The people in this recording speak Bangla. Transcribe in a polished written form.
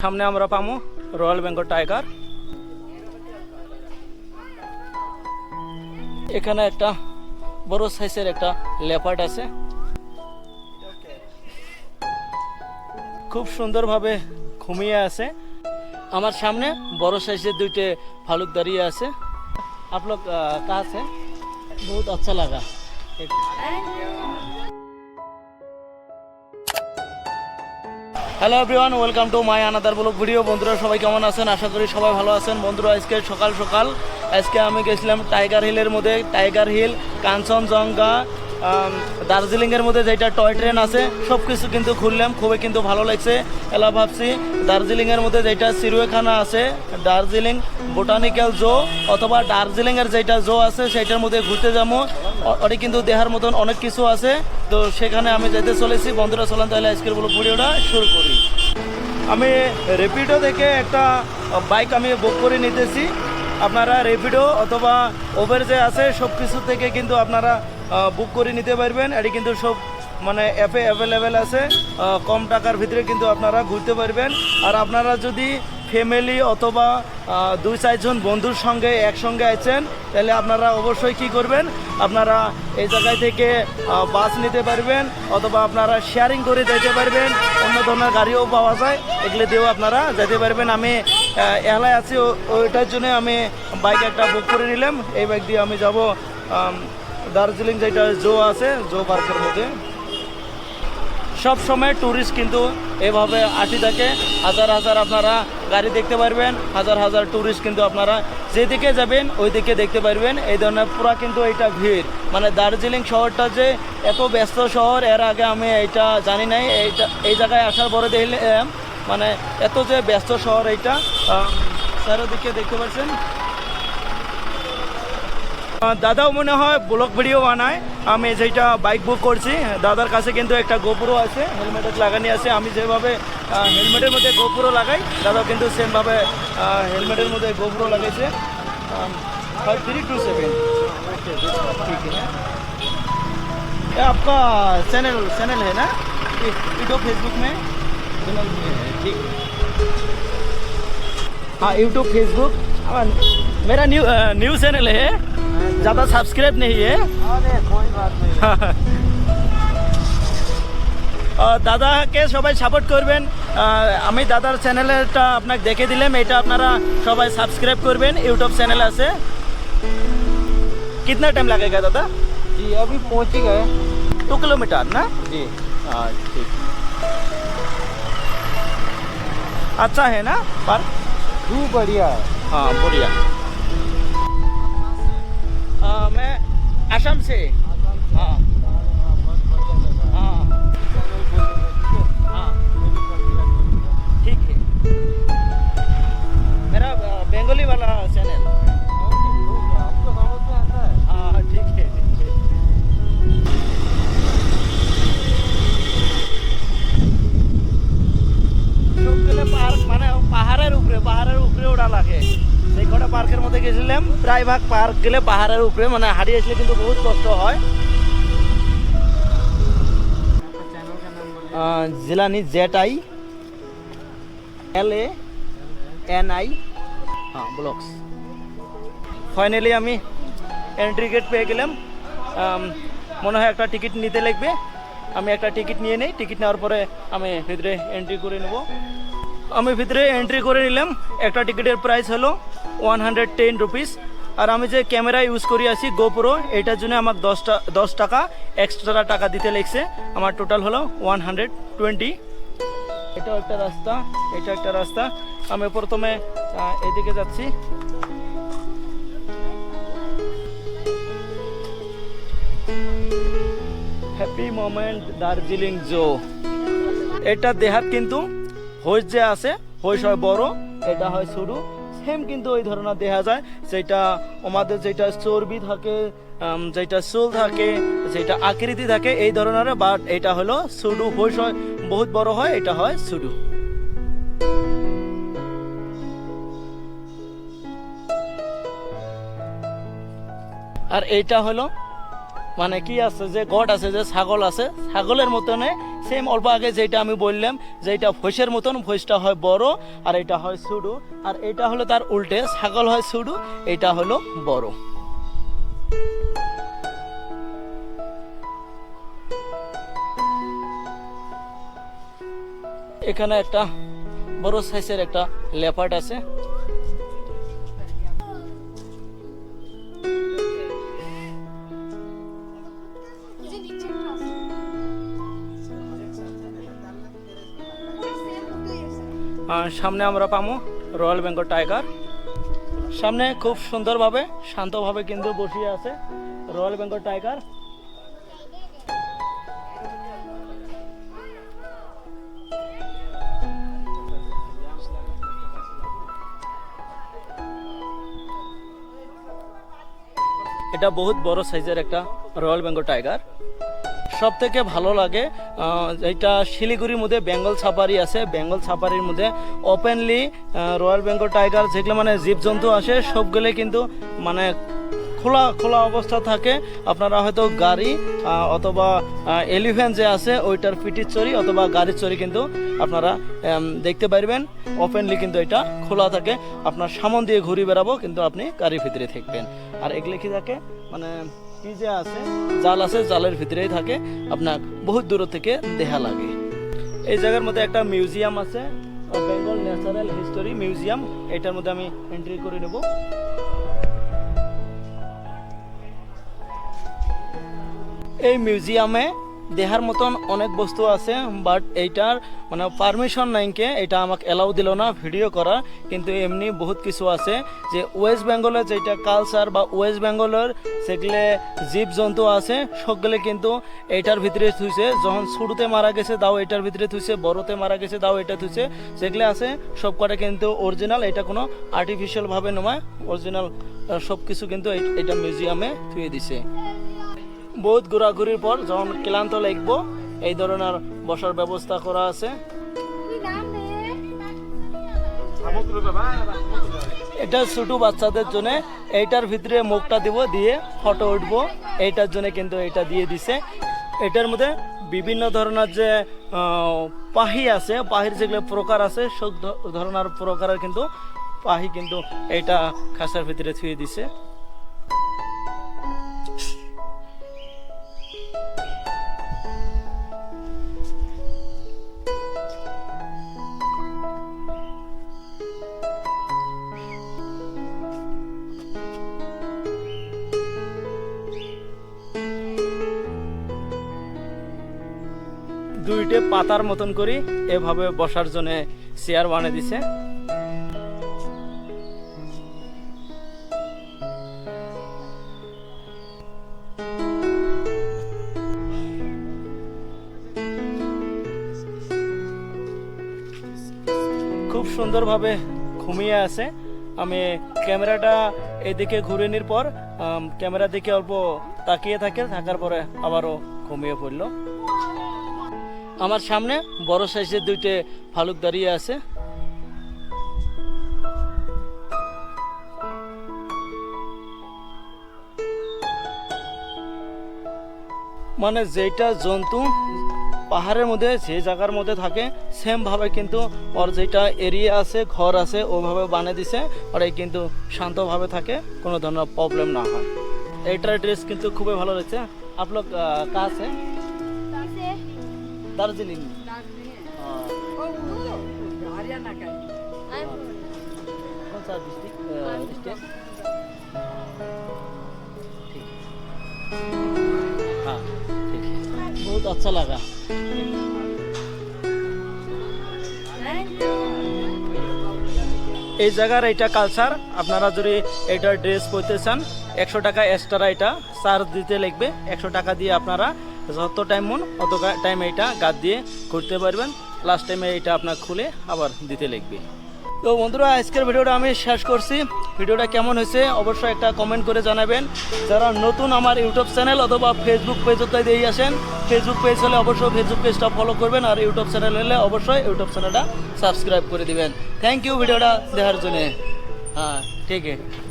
সামনে আমরা পামো রয়্যাল বেঙ্গল টাইগার। এখানে একটা বড় সাইজের একটা লেপার্ড আছে, খুব সুন্দরভাবে ঘুমিয়ে আছে। আমার সামনে বড় সাইজের দুইটে ভালুক দাঁড়িয়ে আছে। आप लोग कहाँ से? बहुत अच्छा लगा। Hello everyone, welcome to my another blog video. বন্ধুরা সবাই কেমন আছেন? আশা করি সবাই ভালো আছেন। বন্ধুরা আজকে সকাল সকাল আমি গেছিলাম টাইগার হিলের মধ্যে। টাইগার হিল, কাঞ্চনজঙ্ঘা, দার্জিলিংয়ের মধ্যে যেটা টয় ট্রেন আছে সব কিছু কিন্তু ঘুরলাম, খুবই কিন্তু ভালো লাগছে। এলা ভাবছি দার্জিলিংয়ের মধ্যে যেটা চিড়িয়াখানা আছে, দার্জিলিং বোটানিক্যাল জো অথবা দার্জিলিংয়ের যেটা জো আছে সেটার মধ্যে ঘুরতে যাবো। ওটি কিন্তু দেখার মতন অনেক কিছু আছে, তো সেখানে আমি যেতে চলেছি। বন্ধুরা চলেন তাহলে আজকের ব্লগ ভিডিওটা শুরু করি। আমি র্যাপিডো থেকে একটা বাইক আমি বুক করে নিতেছি। আপনারা র্যাপিডো অথবা ওবের যে আছে সব কিছু থেকে কিন্তু আপনারা বুক করে নিতে পারবেন। এটি কিন্তু সব মানে অ্যাপে অ্যাভেলেবেল আছে, কম টাকার ভিতরে কিন্তু আপনারা ঘুরতে পারবেন। আর আপনারা যদি ফ্যামিলি অথবা 2-4 জন বন্ধুর সঙ্গে একসঙ্গে আছেন তাহলে আপনারা অবশ্যই কি করবেন, আপনারা এই জায়গায় থেকে বাস নিতে পারবেন অথবা আপনারা শেয়ারিং করে যেতে পারবেন। অন্য ধরনের গাড়িও পাওয়া যায়, এগুলো দিয়েও আপনারা যেতে পারবেন। আমি এলাকায় আছি, ওইটার জন্য আমি বাইক একটা বুক করে নিলাম। এই বাইক দিয়ে আমি যাব দার্জিলিং যেটা জো আছে, জো পার্কের মধ্যে। সব সময় ট্যুরিস্ট কিন্তু এভাবে আসি থাকে, হাজার হাজার আপনারা গাড়ি দেখতে পারবেন, হাজার হাজার ট্যুরিস্ট কিন্তু আপনারা যেদিকে যাবেন ওই দিকে দেখতে পারবেন। এই ধরনের পুরা কিন্তু এটা ভিড়, মানে দার্জিলিং শহরটা যে এত ব্যস্ত শহর এর আগে আমি এটা জানি নাই। এই জায়গায় আসার পরে দেখলে মানে এত যে ব্যস্ত শহর এইটা চারিদিকে দেখতে পাচ্ছেন। দাদাও মনে হয় ব্লগ ভিডিও বানায়। আমি যেটা বাইক বুক করছি দাদার কাছে কিন্তু একটা গোপুরো আছে, হেলমেট লাগানি আছে। আমি যেভাবে হেলমেটের মধ্যে গোপুরো লাগাই, দাদাও কিন্তু সেমভাবে হেলমেটের মধ্যে গোপুরো লাগাইছে। 5327 ठीक है। ये आपका चैनल है ना यूट्यूब फेसबुक में? ठीक, हाँ यूट्यूब फेसबुक मेरा न्यू चैनल है, ज़्यादा सब्सक्राइब नहीं है। अरे कोई बात नहीं। দাদাকে সবাই সাপোর্ট করবেন। আমি দাদার চ্যানেলটা আপনাকে দেখে দিলাম, এটা আপনারা সবাই সাবস্ক্রাইব করবেন। ইউটিউব চ্যানেল আছে। कितना टाइम लगेगा दादा? जी अभी पहुंच ही गए। 2 किलोमीटर ना जी ठीक। अच्छा है ना पार्क? बढ़िया है। हाँ बढ़िया। मैं असम से। हाँ हाँ हाँ ठीक है। मेरा बंगाली वाला चैनल। आपको समझ में आता है? हाँ ठीक है ठीक है। সবগুলো পার্ক মানে পাহাড়ের উপরে ওড়া লাগে। সেই কটা পার্কের মধ্যে গেছিলাম, প্রায় ভাগ পার্ক গেলে পাহাড়ের উপরে, মানে হারিয়ে আসলে কিন্তু বহুত কষ্ট হয়। জিলানি ZI LANI হ্যাঁ ব্লগস। ফাইনালি আমি এন্ট্রি গেট পেয়ে গেলাম। মনে হয় একটা টিকিট নিতে লাগবে। আমি একটা টিকিট নিয়ে নিই, টিকিট নেওয়ার পরে আমি ভিতরে এন্ট্রি করে নেব। আমি ভিতরে এন্ট্রি করে নিলাম। একটা টিকিটের প্রাইস হলো 110 রুপিস। আর আমি যে ক্যামেরা ইউজ করি আছি গোপ্রো, এটার জন্য আমার 10 টাকা এক্সট্রা টাকা দিতে লাগছে। আমার টোটাল হলো 120। এটাও একটা রাস্তা, এটা একটা রাস্তা। আমি প্রথমে এদিকে যাচ্ছি। হ্যাপি মোমেন্ট দার্জিলিং জো। এটা দেহাত কিন্তু হইস যে আছে, হইস হয় বড়, এটা হয় ছোট। সেম কিন্তু ওই ধরনের দেখা যায়, যেটা আমাদের যেটা চর্বি থাকে, যেটা চুল থাকে, যেটা আকৃতি থাকে এই ধরনের। বাট এটা হলো ছোট, হইস হয় বহুত বড় হয়, এটা হয় ছোট। আর এইটা হলো মানে কি আছে যে গড আছে, যে ছাগল আছে, ছাগলের মতনে সেম অল্প আগে যেটা আমি বললাম যে এটা ভৈষের মতন, ভৈষটা হয় বড় আর এটা হয় ছোটো, আর এটা হলো তার উল্টে, ছাগল হয় ছোটো, এটা হলো বড়। এখানে একটা বড় সাইজের একটা লেপার্ড আছে। সামনে আমরা পাবো রয়্যাল বেঙ্গল টাইগার। সামনে খুব সুন্দরভাবে শান্তভাবে কিন্তু বসিয়ে আছে রয়্যাল বেঙ্গল টাইগার। এটা বহুত বড় সাইজের একটা রয়্যাল বেঙ্গল টাইগার। সব থেকে ভালো লাগে এটা শিলিগুড়ির মধ্যে বেঙ্গল সাফারি আছে, বেঙ্গল সাফারির মধ্যে ওপেনলি রয়্যাল বেঙ্গল টাইগার যেগুলো মানে জীবজন্তু আসে সবগুলো কিন্তু মানে খোলা খোলা অবস্থা থাকে। আপনারা হয়তো গাড়ি অথবা এলিফ্যান্ট যে আছে ওইটার পিটির চড়ি অথবা গাড়ির চড়ি কিন্তু আপনারা দেখতে পারবেন। ওপেনলি কিন্তু এটা খোলা থাকে, আপনার সামন দিয়ে ঘুরে বেড়াবো কিন্তু আপনি গাড়ির ভিতরে থাকবেন। আর এগুলো কি থাকে মানে কি যে আছে জাল আছে, জালের ভিতরেই থাকে, আপনার বহুত দূর থেকে দেখা লাগে। এই জায়গার মধ্যে একটা মিউজিয়াম আছে, বেঙ্গল ন্যাচারাল হিস্টোরি মিউজিয়াম, এটার মধ্যে আমি এন্ট্রি করে নেব। এই মিউজিয়ামে দেখার মতন অনেক বস্তু আছে, বাট এইটার মানে পারমিশন নাইকে এটা আমাকে অ্যালাউ দিল না ভিডিও করা। কিন্তু এমনি বহুত কিছু আছে যে ওয়েস্ট বেঙ্গলের যেটা কালচার বা ওয়েস্ট বেঙ্গলের সেগুলো জীবজন্তু আছে সবগুলো কিন্তু এইটার ভিতরে থুইছে। যখন ছোটোতে মারা গেছে দাও এটার ভিতরে থুইছে, বড়তে মারা গেছে দাও এটা থুইছে, যেগুলো আছে সব কটা কিন্তু অরিজিনাল, এটা কোনো আর্টিফিশিয়ালভাবে নয়, অরিজিনাল সব কিছু কিন্তু এটা মিউজিয়ামে থুয়ে দিছে। বহুত ঘোরাঘুরির পর যখন ক্লান্ত লাগবো এই ধরনের বসার ব্যবস্থা করা আছে। এটা ছোট বাচ্চাদের জন্য, এইটার ভিতরে মুখটা দিব দিয়ে ফটো উঠবো, এইটার জন্য কিন্তু এটা দিয়ে দিছে। এটার মধ্যে বিভিন্ন ধরনের যে পাহি আছে, পাহির যেগুলো প্রকার আছে সব ধরনের প্রকারের কিন্তু পাহি কিন্তু এইটা খাঁচার ভিতরে থুয়ে দিছে। দুইটে পাতার মতন করি এভাবে বসার জন্য চেয়ার বানিয়ে দিছে। খুব সুন্দরভাবে ঘুমিয়ে আছে। আমি ক্যামেরাটা এদিকে ঘুরে নির পর ক্যামেরা দিকে অল্প তাকিয়ে থাকার পরে আবারও ঘুমিয়ে পড়লো। আমার সামনে বড় সাইজের দুইটে ভালুক দাঁড়িয়ে আছে। মানে যেটা জন্তু পাহাড়ের মধ্যে যে জায়গার মধ্যে থাকে সেম ভাবে কিন্তু ওর যেটা এরিয়া আছে ঘর আছে ওভাবে বানিয়ে দিছে, আর এই কিন্তু শান্তভাবে থাকে, কোনো ধরনের প্রবলেম না হয়। এইটার ড্রেস কিন্তু খুবই ভালো লাগছে। আপলোক কাজ है दार्जिलिंग हरियाणा का कौन सा डिस्ट्रिक्ट स्टेट? ठीक हाँ ठीक है, बहुत अच्छा लगा। এই জায়গার এটা কালচার। আপনারা যদি এটা ড্রেস পরতে চান 100 টাকা এক্সট্রা এটা চার্জ দিতে লাগবে। 100 টাকা দিয়ে আপনারা যত টাইম মন অত টাইম এটা গাদ দিয়ে করতে পারবেন। লাস্ট টাইমে এটা আপনার খুলে আবার দিতে লাগবে। তো বন্ধুরা আজকের ভিডিওটা আমি শেষ করছি। ভিডিওটা কেমন হয়েছে অবশ্যই একটা কমেন্ট করে জানাবেন। যারা নতুন আমার ইউটিউব চ্যানেল অথবা ফেসবুক পেজতে দিয়ে আসেন, ফেসবুক পেজ হলে অবশ্যই ফেসবুক পেজটা ফলো করবেন, আর ইউটিউব চ্যানেল হলে অবশ্যই ইউটিউব চ্যানেলটা সাবস্ক্রাইব করে দিবেন। থ্যাংক ইউ ভিডিওটা দেখার জন্য। হ্যাঁ ঠিক আছে।